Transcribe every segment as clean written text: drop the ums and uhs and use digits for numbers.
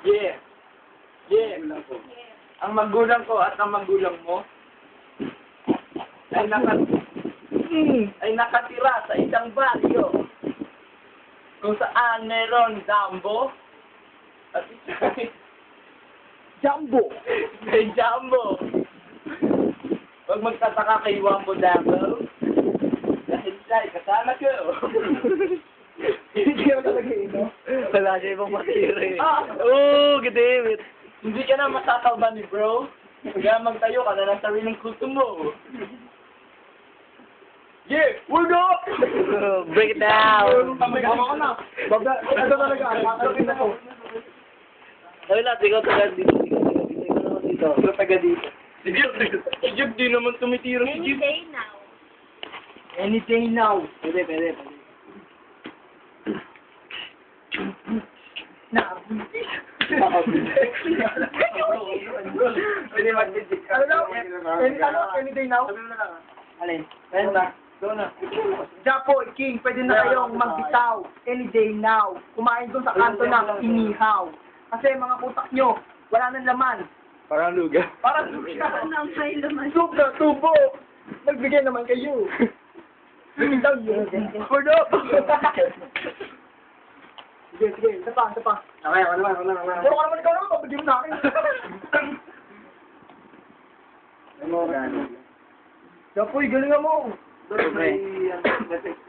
Yeah. Yeah. Ang magulang ko at ang magulang mo ay nakatira sa isang baryo kung saan meron Dumbo at isang Jumbo! may Jumbo. Huwag magtataka kay Wambo Dumbo dahil siya ay kasama ko. Hindi ka talaga ino. Wala siya ibang matira eh. Oh, gadamit. hindi ka na masasalba ni bro. Kaya magtayo ka na ng sariling kulto mo. Yeah, we're up! Break it down. Pamagama ko na. Ito talaga, nakakapin ako. Ay, lahat, ikaw taga dito. Ikaw naman dito. Ito taga dito. Si Jug di naman tumitira si Any Jug. day now. Any day now. Pwede. Pwede mag-digit ka. Ano daw? Any day now? Alin? Ayun na. Doon na. Japo, King, pwede na kayong magbitaw. Any day now. Kumain doon sa kanto ng inihaw. Kasi mga putak nyo, wala nang laman. Parang luga. Parang Ang may laman. soup na tubo. Nagbigay naman kayo. Bitaw nyo. Hold up. Sige, isa pa. Okay, ako naman. Puro ka naman ikaw naman, pabigyan mo na akin. Japoy, galingan mo.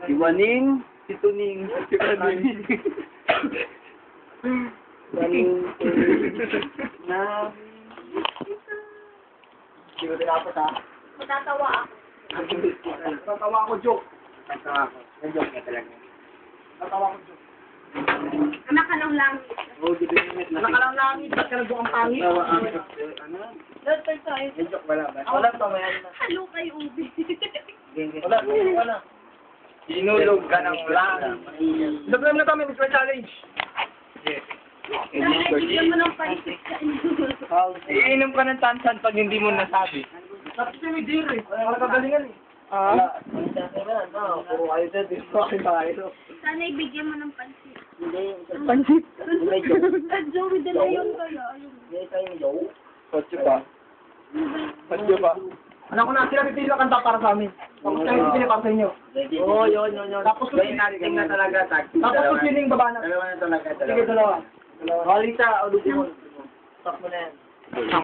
Si Waning, si Tuning, si Waning. Na... Hindi ko tinapos ha. Matatawa ako. Tatawa ako, joke. Joke na talaga. Tatawa ako, joke. Anak ka ng langit. Anak ka lang langit, ba't ka nagbuang pangit? Doon tayo. Joke wala ba? Wala pa, may ano na. Halo kay Ubi. Wala. Inulog ka ng langit. Sabihan na kami, Mr. Challenge. Bigyan mo ng paisip sa inyo. Iinom ka ng tansan pag hindi mo nasabi. Tapos si Midir eh. Wala kagalingan eh. Ah? Puro kayo dyan, di ba kayo tayo? Sana ibigyan mo ng pansit. Pansit. At Joey de Leon kaya. Ayun. Patyo pa. Patyo pa. Anak ko na, sila pipili ang kanta para sa amin. Tapos kami pipili para sa inyo. Oo, yun. Tapos May narinig na talaga, tag. Tapos kung sino yung baba na. Dalawa na talaga. Sige, dalawa. Halita, ulit mo. Stop mo na yan.